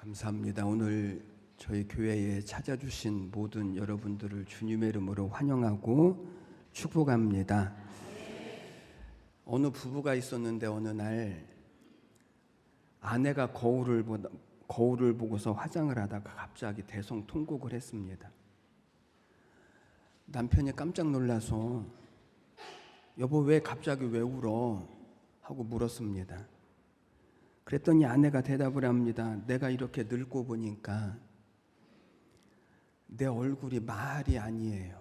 감사합니다. 오늘 저희 교회에 찾아주신 모든 여러분들을 주님의 이름으로 환영하고 축복합니다. 어느 부부가 있었는데 어느 날 아내가 거울을 보고서 화장을 하다가 갑자기 대성통곡을 했습니다. 남편이 깜짝 놀라서 여보 왜 갑자기 왜 울어? 하고 물었습니다. 그랬더니 아내가 대답을 합니다. 내가 이렇게 늙고 보니까 내 얼굴이 말이 아니에요.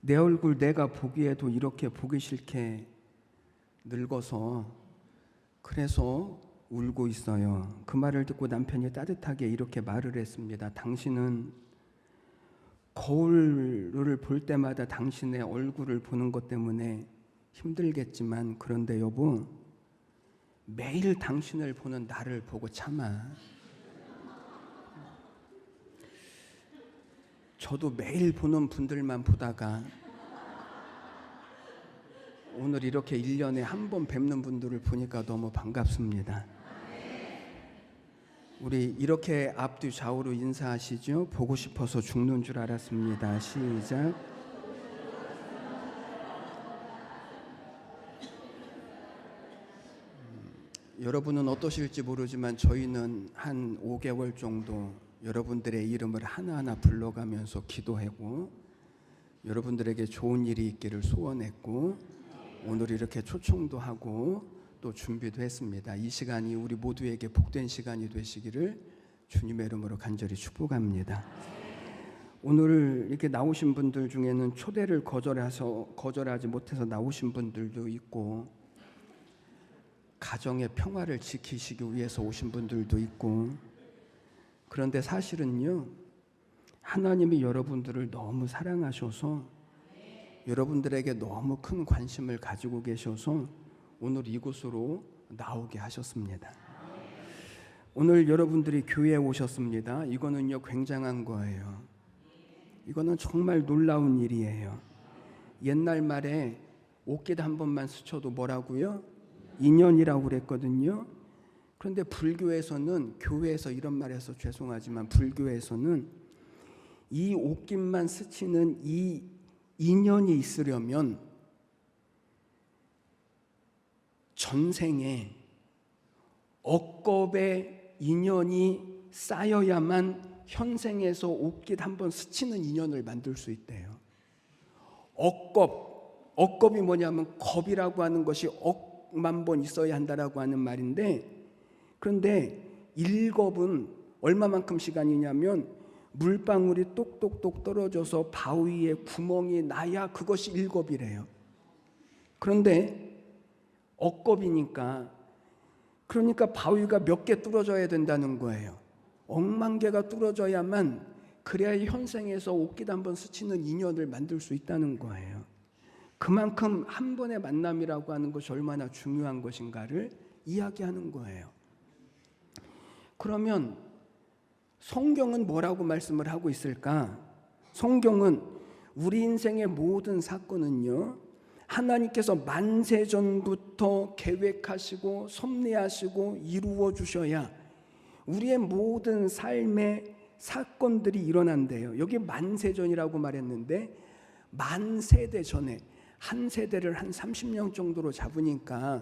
내 얼굴 내가 보기에도 이렇게 보기 싫게 늙어서 그래서 울고 있어요. 그 말을 듣고 남편이 따뜻하게 이렇게 말을 했습니다. 당신은 거울을 볼 때마다 당신의 얼굴을 보는 것 때문에 힘들겠지만 그런데 여보 매일 당신을 보는 나를 보고 참아. 저도 매일 보는 분들만 보다가 오늘 이렇게 1년에 한 번 뵙는 분들을 보니까 너무 반갑습니다. 우리 이렇게 앞뒤 좌우로 인사하시죠. 보고 싶어서 죽는 줄 알았습니다. 시작. 여러분은 어떠실지 모르지만 저희는 한 5개월 정도 여러분들의 이름을 하나하나 불러가면서 기도하고 여러분들에게 좋은 일이 있기를 소원했고 오늘 이렇게 초청도 하고 또 준비도 했습니다. 이 시간이 우리 모두에게 복된 시간이 되시기를 주님의 이름으로 간절히 축복합니다. 오늘 이렇게 나오신 분들 중에는 초대를 거절하지 못해서 나오신 분들도 있고 가정의 평화를 지키시기 위해서 오신 분들도 있고 그런데 사실은요 하나님이 여러분들을 너무 사랑하셔서 여러분들에게 너무 큰 관심을 가지고 계셔서 오늘 이곳으로 나오게 하셨습니다. 오늘 여러분들이 교회에 오셨습니다. 이거는요 굉장한 거예요. 이거는 정말 놀라운 일이에요. 옛날 말에 옷깃 한 번만 스쳐도 뭐라고요? 인연이라고 그랬거든요. 그런데 불교에서는 교회에서 이런 말해서 죄송하지만 불교에서는 이 옷깃만 스치는 이 인연이 있으려면 전생에 억겁의 인연이 쌓여야만 현생에서 옷깃 한번 스치는 인연을 만들 수 있대요. 억겁이 뭐냐면 겁이라고 하는 것이 억만 번 있어야 한다라고 하는 말인데 그런데 일겁은 얼마만큼 시간이냐면 물방울이 똑똑똑 떨어져서 바위에 구멍이 나야 그것이 일겁이래요. 그런데 억겁이니까 그러니까 바위가 몇 개 뚫어져야 된다는 거예요. 억만 개가 뚫어져야만 그래야 현생에서 옷깃 한번 스치는 인연을 만들 수 있다는 거예요. 그만큼 한 번의 만남이라고 하는 것이 얼마나 중요한 것인가를 이야기하는 거예요. 그러면 성경은 뭐라고 말씀을 하고 있을까? 성경은 우리 인생의 모든 사건은요 하나님께서 만세 전부터 계획하시고 섭리하시고 이루어 주셔야 우리의 모든 삶의 사건들이 일어난대요. 여기 만세전이라고 말했는데 만세대 전에 한 세대를 한 30년 정도로 잡으니까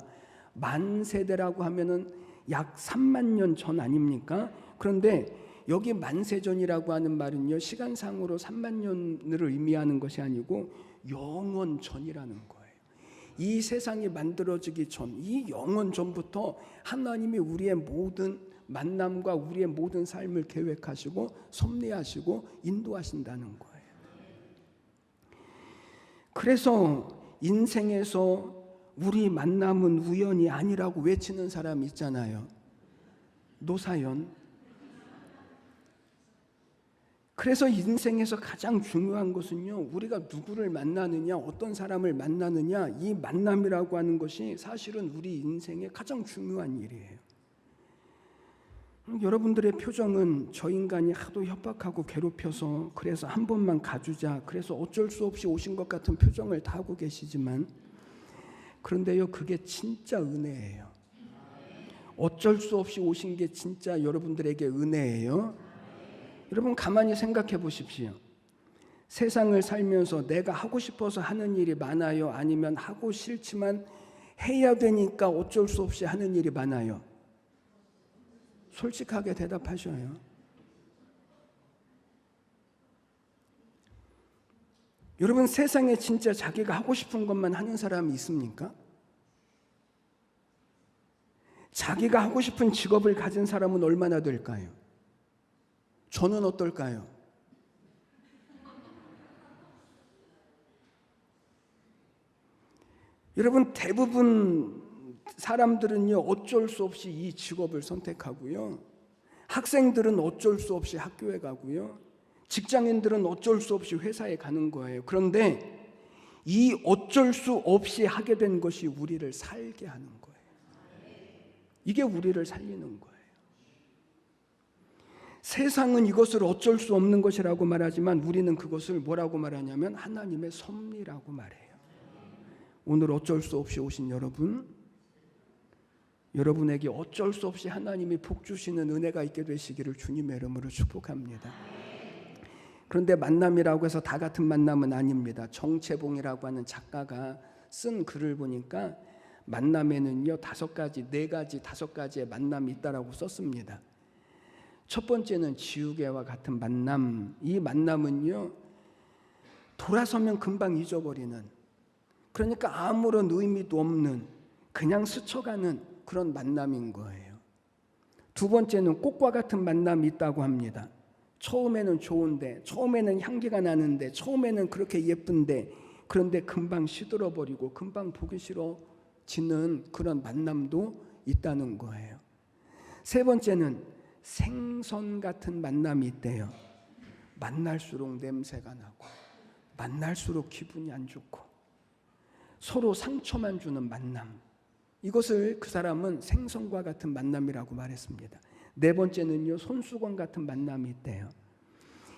만세대라고 하면은 약 3만 년 전 아닙니까? 그런데 여기 만세전이라고 하는 말은요 시간상으로 3만 년을 의미하는 것이 아니고 영원 전이라는 거예요. 이 세상이 만들어지기 전, 이 영원 전부터 하나님이 우리의 모든 만남과 우리의 모든 삶을 계획하시고 섭리하시고 인도하신다는 거예요. 그래서 인생에서 우리 만남은 우연이 아니라고 외치는 사람이 있잖아요. 노사연. 그래서 인생에서 가장 중요한 것은요 우리가 누구를 만나느냐 어떤 사람을 만나느냐 이 만남이라고 하는 것이 사실은 우리 인생의 가장 중요한 일이에요. 여러분들의 표정은 저 인간이 하도 협박하고 괴롭혀서 그래서 한 번만 가주자 그래서 어쩔 수 없이 오신 것 같은 표정을 다 하고 계시지만 그런데요 그게 진짜 은혜예요. 어쩔 수 없이 오신 게 진짜 여러분들에게 은혜예요. 여러분 가만히 생각해 보십시오. 세상을 살면서 내가 하고 싶어서 하는 일이 많아요? 아니면 하고 싫지만 해야 되니까 어쩔 수 없이 하는 일이 많아요? 솔직하게 대답하셔요. 여러분 세상에 진짜 자기가 하고 싶은 것만 하는 사람이 있습니까? 자기가 하고 싶은 직업을 가진 사람은 얼마나 될까요? 저는 어떨까요? 여러분 대부분 사람들은요 어쩔 수 없이 이 직업을 선택하고요, 학생들은 어쩔 수 없이 학교에 가고요, 직장인들은 어쩔 수 없이 회사에 가는 거예요. 그런데 이 어쩔 수 없이 하게 된 것이 우리를 살게 하는 거예요. 이게 우리를 살리는 거예요. 세상은 이것을 어쩔 수 없는 것이라고 말하지만 우리는 그것을 뭐라고 말하냐면 하나님의 섭리라고 말해요. 오늘 어쩔 수 없이 오신 여러분에게 어쩔 수 없이 하나님이 복 주시는 은혜가 있게 되시기를 주님의 이름으로 축복합니다. 그런데 만남이라고 해서 다 같은 만남은 아닙니다. 정채봉이라고 하는 작가가 쓴 글을 보니까 만남에는요 5가지, 4가지, 5가지의 만남이 있다라고 썼습니다. 첫 번째는 지우개와 같은 만남. 이 만남은요 돌아서면 금방 잊어버리는, 그러니까 아무런 의미도 없는 그냥 스쳐가는 그런 만남인 거예요. 두 번째는 꽃과 같은 만남이 있다고 합니다. 처음에는 좋은데, 처음에는 향기가 나는데, 처음에는 그렇게 예쁜데, 그런데 금방 시들어버리고 금방 보기 싫어지는 그런 만남도 있다는 거예요. 세 번째는 생선 같은 만남이 있대요. 만날수록 냄새가 나고 만날수록 기분이 안 좋고 서로 상처만 주는 만남, 이것을 그 사람은 생선과 같은 만남이라고 말했습니다. 네 번째는요 손수건 같은 만남이 있대요.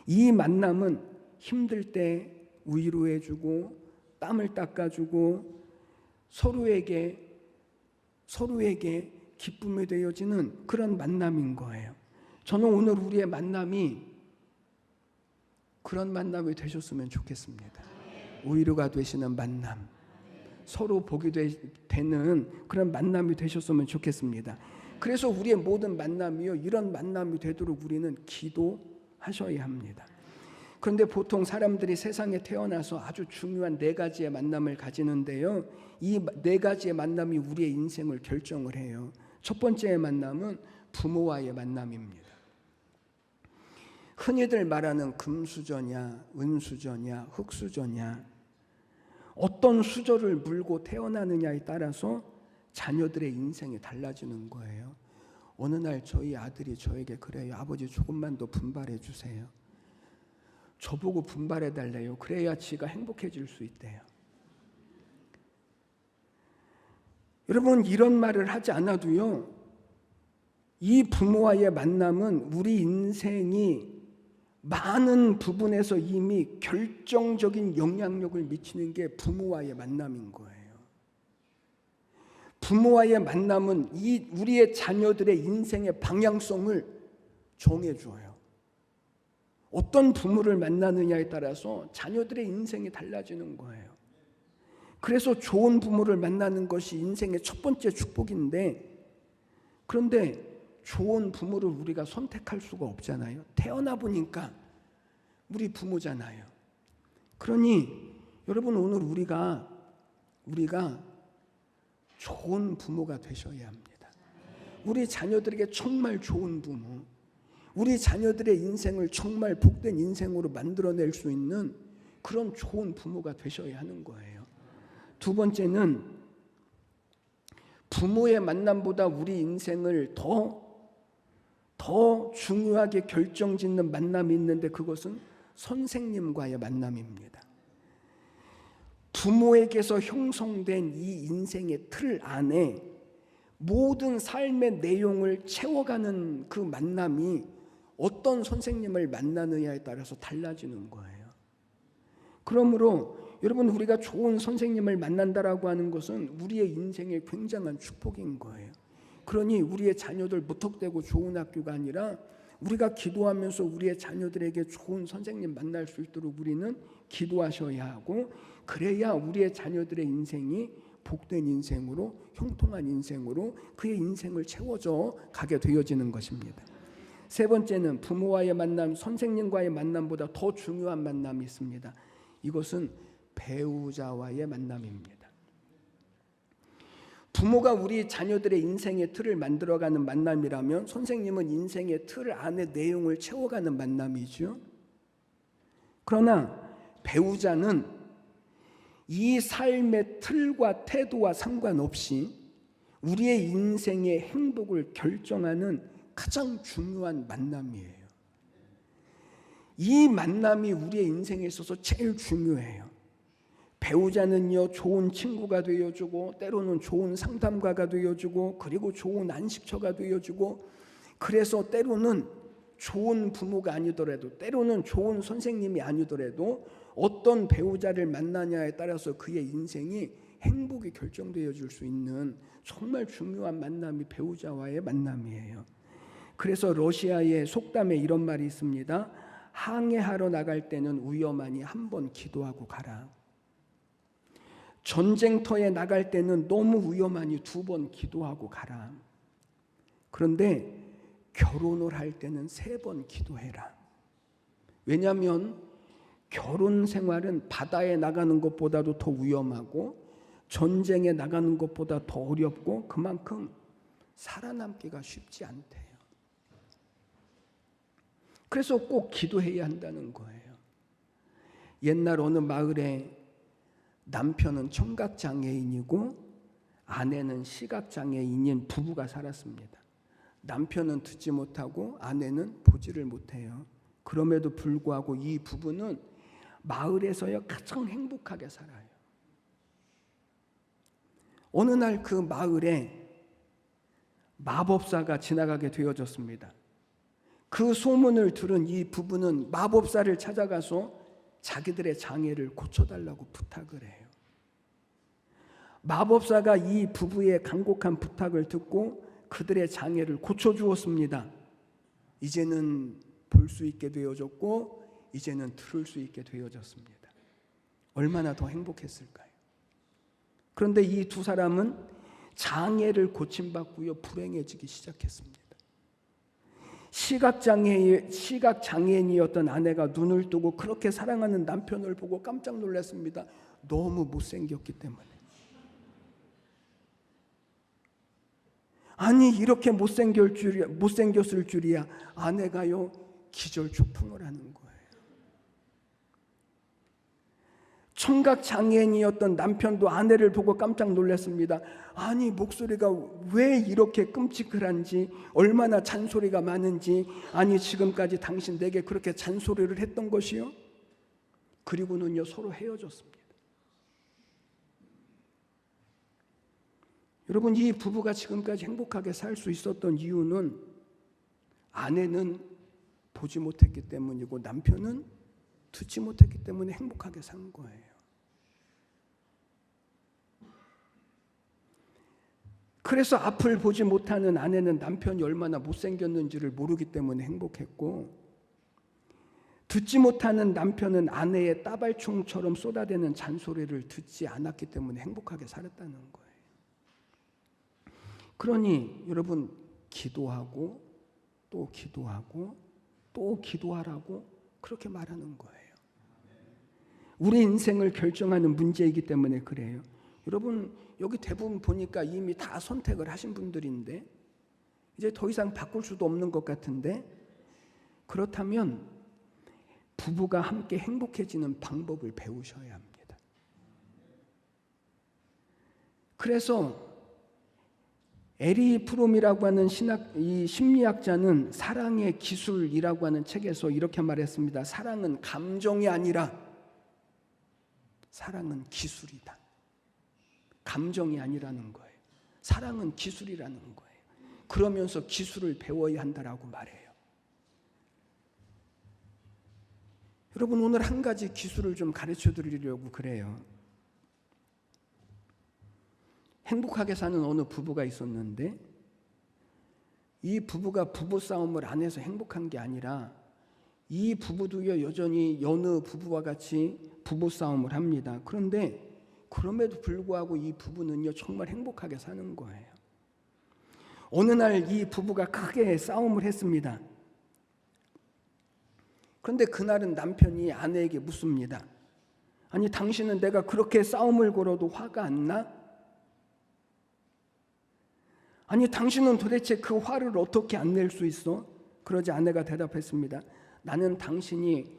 이 만남은 힘들 때 위로해주고 땀을 닦아주고 서로에게 기쁨이 되어지는 그런 만남인 거예요. 저는 오늘 우리의 만남이 그런 만남이 되셨으면 좋겠습니다. 위로가 되시는 만남, 서로 복이 되는 그런 만남이 되셨으면 좋겠습니다. 그래서 우리의 모든 만남이요 이런 만남이 되도록 우리는 기도하셔야 합니다. 그런데 보통 사람들이 세상에 태어나서 아주 중요한 4가지의 만남을 가지는데요, 이 4가지의 만남이 우리의 인생을 결정을 해요. 첫 번째의 만남은 부모와의 만남입니다. 흔히들 말하는 금수저냐 은수저냐 흙수저냐, 어떤 수저를 물고 태어나느냐에 따라서 자녀들의 인생이 달라지는 거예요. 어느 날 저희 아들이 저에게 그래요. 아버지 조금만 더 분발해 주세요. 저보고 분발해 달래요. 그래야 지가 행복해질 수 있대요. 여러분 이런 말을 하지 않아도요 이 부모와의 만남은 우리 인생이 많은 부분에서 이미 결정적인 영향력을 미치는 게 부모와의 만남인 거예요. 부모와의 만남은 우리의 자녀들의 인생의 방향성을 정해줘요. 어떤 부모를 만나느냐에 따라서 자녀들의 인생이 달라지는 거예요. 그래서 좋은 부모를 만나는 것이 인생의 첫 번째 축복인데, 그런데 좋은 부모를 우리가 선택할 수가 없잖아요. 태어나 보니까 우리 부모잖아요. 그러니 여러분 오늘 우리가 좋은 부모가 되셔야 합니다. 우리 자녀들에게 정말 좋은 부모, 우리 자녀들의 인생을 정말 복된 인생으로 만들어낼 수 있는 그런 좋은 부모가 되셔야 하는 거예요. 두 번째는 부모의 만남보다 우리 인생을 더 중요하게 결정짓는 만남이 있는데 그것은 선생님과의 만남입니다. 부모에게서 형성된 이 인생의 틀 안에 모든 삶의 내용을 채워가는 그 만남이 어떤 선생님을 만나느냐에 따라서 달라지는 거예요. 그러므로 여러분 우리가 좋은 선생님을 만난다라고 하는 것은 우리의 인생의 굉장한 축복인 거예요. 그러니 우리의 자녀들 무턱대고 좋은 학교가 아니라 우리가 기도하면서 우리의 자녀들에게 좋은 선생님 만날 수 있도록 우리는 기도하셔야 하고, 그래야 우리의 자녀들의 인생이 복된 인생으로, 형통한 인생으로 그의 인생을 채워져 가게 되어지는 것입니다. 세 번째는 부모와의 만남, 선생님과의 만남보다 더 중요한 만남이 있습니다. 이것은 배우자와의 만남입니다. 부모가 우리 자녀들의 인생의 틀을 만들어가는 만남이라면, 선생님은 인생의 틀 안에 내용을 채워가는 만남이죠. 그러나 배우자는 이 삶의 틀과 태도와 상관없이 우리의 인생의 행복을 결정하는 가장 중요한 만남이에요. 이 만남이 우리의 인생에 있어서 제일 중요해요. 배우자는요, 좋은 친구가 되어주고, 때로는 좋은 상담가가 되어주고, 그리고 좋은 안식처가 되어주고, 그래서 때로는 좋은 부모가 아니더라도, 때로는 좋은 선생님이 아니더라도 어떤 배우자를 만나냐에 따라서 그의 인생이 행복이 결정되어 줄 수 있는 정말 중요한 만남이 배우자와의 만남이에요. 그래서 러시아의 속담에 이런 말이 있습니다. 항해하러 나갈 때는 위험하니 한 번 기도하고 가라. 전쟁터에 나갈 때는 너무 위험하니 2번 기도하고 가라. 그런데 결혼을 할 때는 3번 기도해라. 왜냐하면 결혼 생활은 바다에 나가는 것보다도 더 위험하고 전쟁에 나가는 것보다 더 어렵고 그만큼 살아남기가 쉽지 않대요. 그래서 꼭 기도해야 한다는 거예요. 옛날 어느 마을에 남편은 청각장애인이고 아내는 시각장애인인 부부가 살았습니다. 남편은 듣지 못하고 아내는 보지를 못해요. 그럼에도 불구하고 이 부부는 마을에서야 가장 행복하게 살아요. 어느 날 그 마을에 마법사가 지나가게 되어졌습니다. 그 소문을 들은 이 부부는 마법사를 찾아가서 자기들의 장애를 고쳐달라고 부탁을 해요. 마법사가 이 부부의 간곡한 부탁을 듣고 그들의 장애를 고쳐주었습니다. 이제는 볼 수 있게 되어졌고 이제는 들을 수 있게 되어졌습니다. 얼마나 더 행복했을까요? 그런데 이 두 사람은 장애를 고침받고요, 불행해지기 시작했습니다. 시각장애인이었던 아내가 눈을 뜨고 그렇게 사랑하는 남편을 보고 깜짝 놀랐습니다. 너무 못생겼기 때문에. 아니 이렇게 못생겼을 줄이야. 아내가요 기절초풍을 하는 거예요. 청각장애인이었던 남편도 아내를 보고 깜짝 놀랐습니다. 아니 목소리가 왜 이렇게 끔찍한지, 얼마나 잔소리가 많은지, 아니 지금까지 당신 내게 그렇게 잔소리를 했던 것이요? 그리고는요 서로 헤어졌습니다. 여러분, 이 부부가 지금까지 행복하게 살 수 있었던 이유는 아내는 보지 못했기 때문이고 남편은 듣지 못했기 때문에 행복하게 산 거예요. 그래서 앞을 보지 못하는 아내는 남편이 얼마나 못생겼는지를 모르기 때문에 행복했고, 듣지 못하는 남편은 아내의 따발총처럼 쏟아대는 잔소리를 듣지 않았기 때문에 행복하게 살았다는 거예요. 그러니 여러분, 기도하고 또 기도하고 또 기도하라고 그렇게 말하는 거예요. 우리 인생을 결정하는 문제이기 때문에 그래요. 여러분, 여기 대부분 보니까 이미 다 선택을 하신 분들인데 이제 더 이상 바꿀 수도 없는 것 같은데, 그렇다면 부부가 함께 행복해지는 방법을 배우셔야 합니다. 그래서 에리 프롬이라고 하는 이 심리학자는 사랑의 기술이라고 하는 책에서 이렇게 말했습니다. 사랑은 감정이 아니라 사랑은 기술이다. 감정이 아니라는 거예요. 사랑은 기술이라는 거예요. 그러면서 기술을 배워야 한다라고 말해요. 여러분, 오늘 한 가지 기술을 좀 가르쳐 드리려고 그래요. 행복하게 사는 어느 부부가 있었는데 이 부부가 부부싸움을 안 해서 행복한 게 아니라 이 부부도요 여전히 여느 부부와 같이 부부싸움을 합니다. 그런데 그럼에도 불구하고 이 부부는요 정말 행복하게 사는 거예요. 어느 날 이 부부가 크게 싸움을 했습니다. 그런데 그날은 남편이 아내에게 묻습니다. 아니 당신은 내가 그렇게 싸움을 걸어도 화가 안 나? 아니 당신은 도대체 그 화를 어떻게 안 낼 수 있어? 그러자 아내가 대답했습니다. 나는 당신이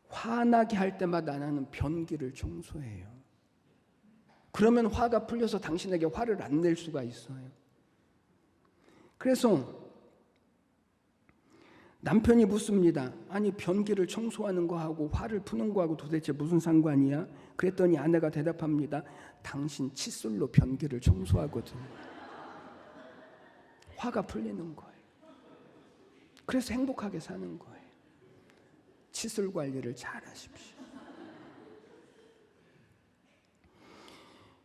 화나게 할 때마다 나는 변기를 청소해요. 그러면 화가 풀려서 당신에게 화를 안 낼 수가 있어요. 그래서 남편이 묻습니다. 아니 변기를 청소하는 거하고 화를 푸는 거하고 도대체 무슨 상관이야? 그랬더니 아내가 대답합니다. 당신 칫솔로 변기를 청소하거든. 화가 풀리는 거예요. 그래서 행복하게 사는 거예요. 칫솔 관리를 잘 하십시오.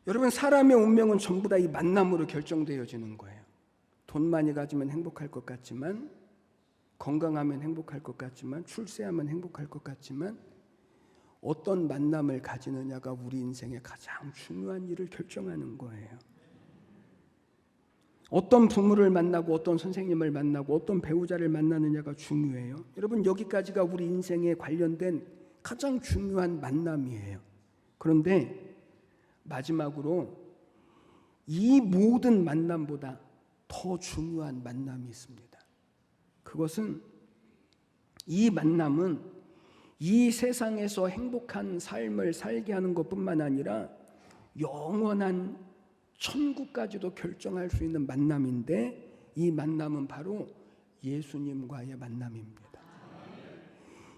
여러분 사람의 운명은 전부 다 이 만남으로 결정되어지는 거예요. 돈 많이 가지면 행복할 것 같지만, 건강하면 행복할 것 같지만, 출세하면 행복할 것 같지만, 어떤 만남을 가지느냐가 우리 인생의 가장 중요한 일을 결정하는 거예요. 어떤 부모를 만나고 어떤 선생님을 만나고 어떤 배우자를 만나느냐가 중요해요. 여러분 여기까지가 우리 인생에 관련된 가장 중요한 만남이에요. 그런데 마지막으로 이 모든 만남보다 더 중요한 만남이 있습니다. 그것은 이 만남은 이 세상에서 행복한 삶을 살게 하는 것뿐만 아니라 영원한 천국까지도 결정할 수 있는 만남인데, 이 만남은 바로 예수님과의 만남입니다.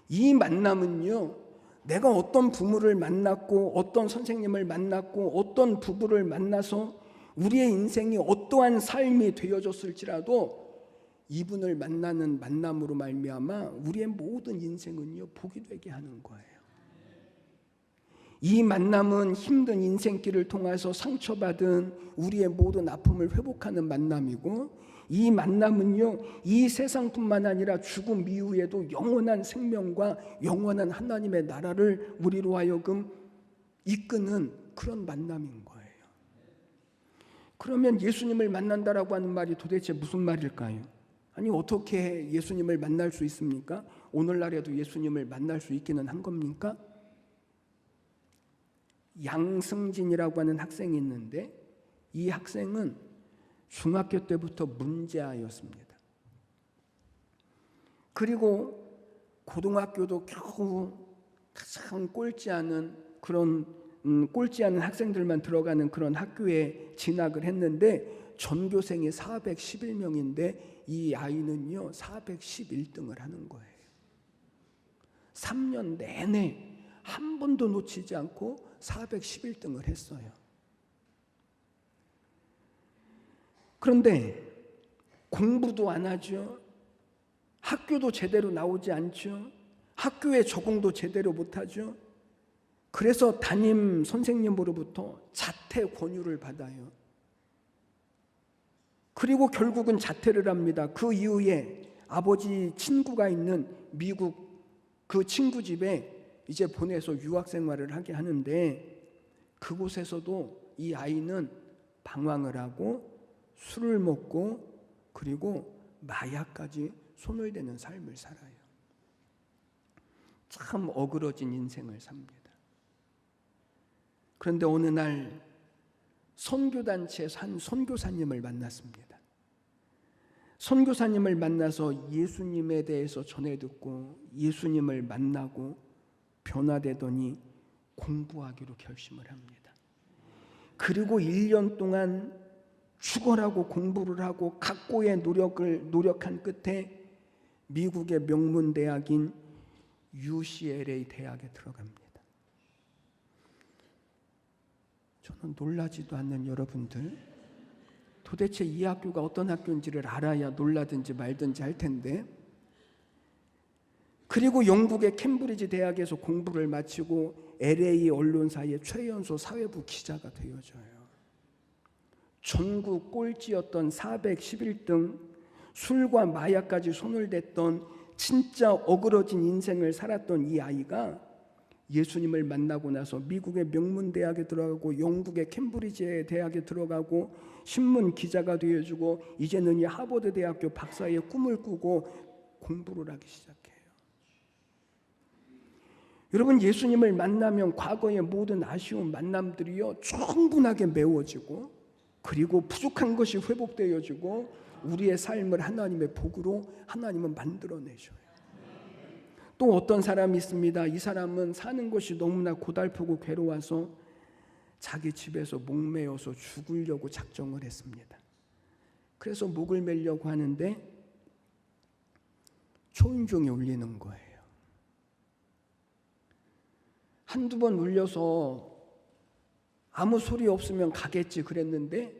이 만남은요, 내가 어떤 부모를 만났고 어떤 선생님을 만났고 어떤 부부를 만나서 우리의 인생이 어떠한 삶이 되어졌을지라도 이분을 만나는 만남으로 말미암아 우리의 모든 인생은요 복이 되게 하는 거예요. 이 만남은 힘든 인생길을 통해서 상처받은 우리의 모든 아픔을 회복하는 만남이고, 이 만남은요 이 세상뿐만 아니라 죽음 이후에도 영원한 생명과 영원한 하나님의 나라를 우리로 하여금 이끄는 그런 만남인 거예요. 그러면 예수님을 만난다라고 하는 말이 도대체 무슨 말일까요? 아니 어떻게 예수님을 만날 수 있습니까? 오늘날에도 예수님을 만날 수 있기는 한 겁니까? 양승진이라고 하는 학생이 있는데, 이 학생은 중학교 때부터 문제아였습니다. 그리고 고등학교도 겨우 가장 꼴찌 않은 학생들만 들어가는 그런 학교에 진학을 했는데, 전교생이 411명인데 이 아이는요 411등을 하는 거예요. 3년 내내 한 번도 놓치지 않고 411등을 했어요. 그런데 공부도 안 하죠. 학교도 제대로 나오지 않죠. 학교에 적응도 제대로 못하죠. 그래서 담임 선생님으로부터 자퇴 권유를 받아요. 그리고 결국은 자퇴를 합니다. 그 이후에 아버지 친구가 있는 미국 그 친구 집에 이제 보내서 유학 생활을 하게 하는데, 그곳에서도 이 아이는 방황을 하고 술을 먹고 그리고 마약까지 손을 대는 삶을 살아요. 참 어그러진 인생을 삽니다. 그런데 어느 날 선교단체에서 한 선교사님을 만났습니다. 선교사님을 만나서 예수님에 대해서 전해 듣고 예수님을 만나고 변화되더니 공부하기로 결심을 합니다. 그리고 1년 동안 죽어라고 공부를 하고 각고의 노력한 끝에 미국의 명문 대학인 UCLA 대학에 들어갑니다. 저는 놀라지도 않는 여러분들, 도대체 이 학교가 어떤 학교인지를 알아야 놀라든지 말든지 할 텐데, 그리고 영국의 캠브리지 대학에서 공부를 마치고 LA 언론사의 최연소 사회부 기자가 되어져요. 전국 꼴찌였던 411등, 술과 마약까지 손을 댔던 진짜 어그러진 인생을 살았던 이 아이가 예수님을 만나고 나서 미국의 명문대학에 들어가고 영국의 캠브리지 대학에 들어가고 신문 기자가 되어주고 이제는 이 하버드 대학교 박사의 꿈을 꾸고 공부를 하기 시작해요. 여러분, 예수님을 만나면 과거의 모든 아쉬운 만남들이요 충분하게 메워지고, 그리고 부족한 것이 회복되어지고, 우리의 삶을 하나님의 복으로 하나님은 만들어내셔요. 또 어떤 사람이 있습니다. 이 사람은 사는 것이 너무나 고달프고 괴로워서 자기 집에서 목매어서 죽으려고 작정을 했습니다. 그래서 목을 매려고 하는데 초인종이 울리는 거예요. 한두 번 울려서 아무 소리 없으면 가겠지 그랬는데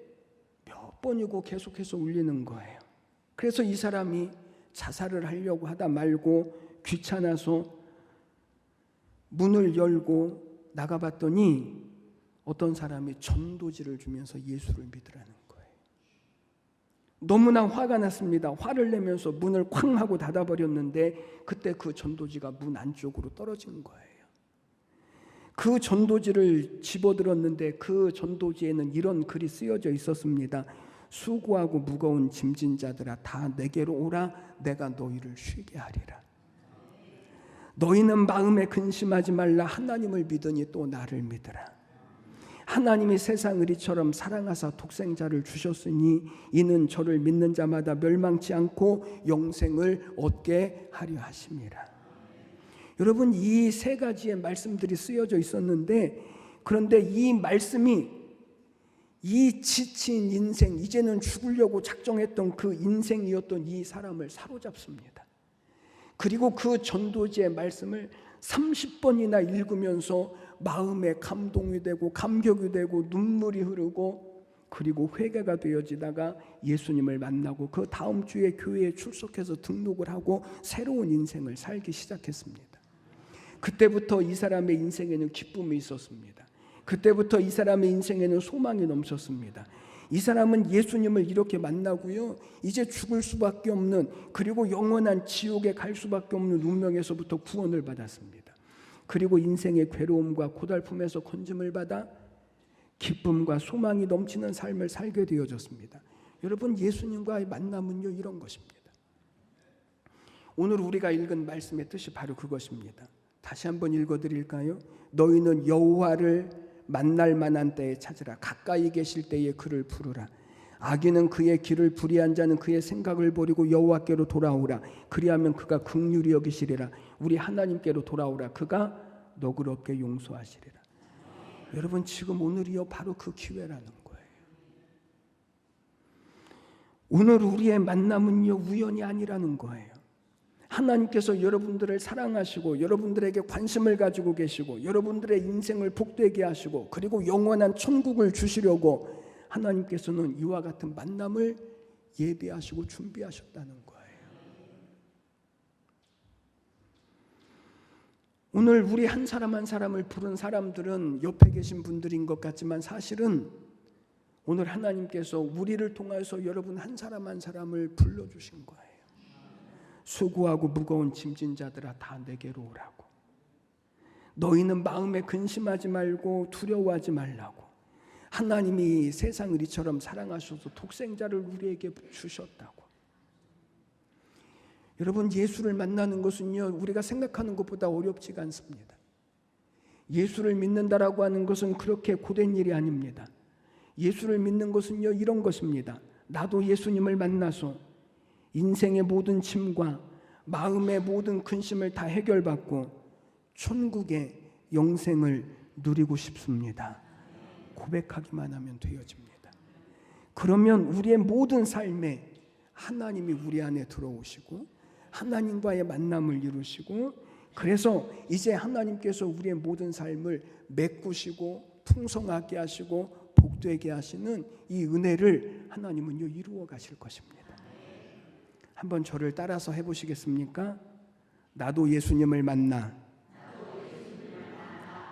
몇 번이고 계속해서 울리는 거예요. 그래서 이 사람이 자살을 하려고 하다 말고 귀찮아서 문을 열고 나가봤더니 어떤 사람이 전도지를 주면서 예수를 믿으라는 거예요. 너무나 화가 났습니다. 화를 내면서 문을 쾅 하고 닫아버렸는데 그때 그 전도지가 문 안쪽으로 떨어진 거예요. 그 전도지를 집어들었는데 그 전도지에는 이런 글이 쓰여져 있었습니다. 수고하고 무거운 짐진 자들아 다 내게로 오라. 내가 너희를 쉬게 하리라. 너희는 마음에 근심하지 말라. 하나님을 믿으니 또 나를 믿으라. 하나님이 세상을 이처럼 사랑하사 독생자를 주셨으니 이는 저를 믿는 자마다 멸망치 않고 영생을 얻게 하려 하심이라. 여러분, 이 세 가지의 말씀들이 쓰여져 있었는데, 그런데 이 말씀이 이 지친 인생, 이제는 죽으려고 작정했던 그 인생이었던 이 사람을 사로잡습니다. 그리고 그 전도지의 말씀을 30번이나 읽으면서 마음에 감동이 되고 감격이 되고 눈물이 흐르고, 그리고 회개가 되어지다가 예수님을 만나고 그 다음 주에 교회에 출석해서 등록을 하고 새로운 인생을 살기 시작했습니다. 그때부터 이 사람의 인생에는 기쁨이 있었습니다. 그때부터 이 사람의 인생에는 소망이 넘쳤습니다. 이 사람은 예수님을 이렇게 만나고요, 이제 죽을 수밖에 없는, 그리고 영원한 지옥에 갈 수밖에 없는 운명에서부터 구원을 받았습니다. 그리고 인생의 괴로움과 고달픔에서 건짐을 받아 기쁨과 소망이 넘치는 삶을 살게 되어졌습니다. 여러분, 예수님과의 만남은요 이런 것입니다. 오늘 우리가 읽은 말씀의 뜻이 바로 그것입니다. 다시 한번 읽어드릴까요? 너희는 여호와를 만날 만한 때에 찾으라. 가까이 계실 때에 그를 부르라. 악인은 그의 길을 불의한 자는 그의 생각을 버리고 여호와께로 돌아오라. 그리하면 그가 긍휼히 여기시리라. 우리 하나님께로 돌아오라. 그가 너그럽게 용서하시리라. 여러분, 지금 오늘이요 바로 그 기회라는 거예요. 오늘 우리의 만남은요 우연이 아니라는 거예요. 하나님께서 여러분들을 사랑하시고 여러분들에게 관심을 가지고 계시고 여러분들의 인생을 복되게 하시고 그리고 영원한 천국을 주시려고 하나님께서는 이와 같은 만남을 예비하시고 준비하셨다는 거예요. 오늘 우리 한 사람 한 사람을 부른 사람들은 옆에 계신 분들인 것 같지만 사실은 오늘 하나님께서 우리를 통해서 여러분 한 사람 한 사람을 불러주신 거예요. 수고하고 무거운 짐진 자들아 다 내게로 오라고. 너희는 마음에 근심하지 말고 두려워하지 말라고. 하나님이 세상을 이처럼 사랑하셔서 독생자를 우리에게 주셨다고. 여러분, 예수를 만나는 것은요 우리가 생각하는 것보다 어렵지가 않습니다. 예수를 믿는다라고 하는 것은 그렇게 고된 일이 아닙니다. 예수를 믿는 것은요 이런 것입니다. 나도 예수님을 만나서 인생의 모든 짐과 마음의 모든 근심을 다 해결받고 천국의 영생을 누리고 싶습니다. 고백하기만 하면 되어집니다. 그러면 우리의 모든 삶에 하나님이 우리 안에 들어오시고 하나님과의 만남을 이루시고, 그래서 이제 하나님께서 우리의 모든 삶을 메꾸시고 풍성하게 하시고 복되게 하시는 이 은혜를 하나님은요 이루어 가실 것입니다. 한번 저를 따라서 해보시겠습니까? 나도 예수님을 만나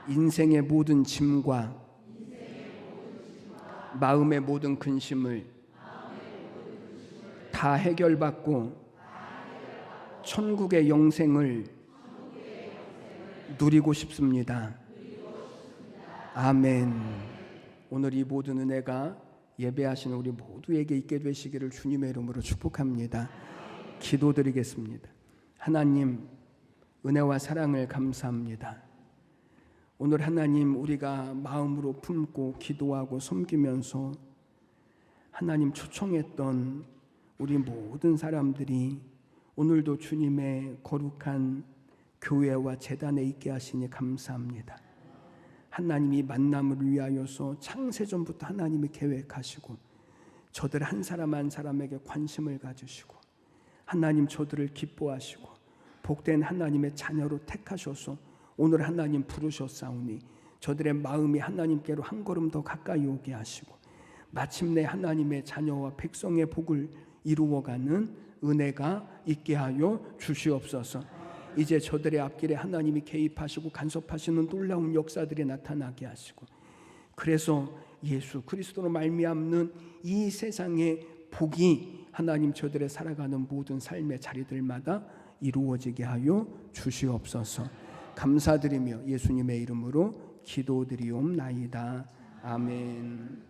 인생의 모든 짐과 마음의 모든 근심을 다 다 해결받고 천국의 영생을 누리고 싶습니다. 아멘. 오늘 이 모든 은혜가 예배하시는 우리 모두에게 있게 되시기를 주님의 이름으로 축복합니다. 기도드리겠습니다. 하나님, 은혜와 사랑을 감사합니다. 오늘 하나님, 우리가 마음으로 품고 기도하고 섬기면서 하나님 초청했던 우리 모든 사람들이 오늘도 주님의 거룩한 교회와 제단에 있게 하시니 감사합니다. 하나님이 만남을 위하여서 창세전부터 하나님이 계획하시고 저들 한 사람 한 사람에게 관심을 가지시고 하나님 저들을 기뻐하시고 복된 하나님의 자녀로 택하셔서 오늘 하나님 부르셨사오니 저들의 마음이 하나님께로 한 걸음 더 가까이 오게 하시고 마침내 하나님의 자녀와 백성의 복을 이루어가는 은혜가 있게 하여 주시옵소서. 이제 저들의 앞길에 하나님이 개입하시고 간섭하시는 놀라운 역사들이 나타나게 하시고 그래서 예수 그리스도로 말미암는 이 세상의 복이 하나님 저들의 살아가는 모든 삶의 자리들마다 이루어지게 하여 주시옵소서. 감사드리며 예수님의 이름으로 기도드리옵나이다. 아멘.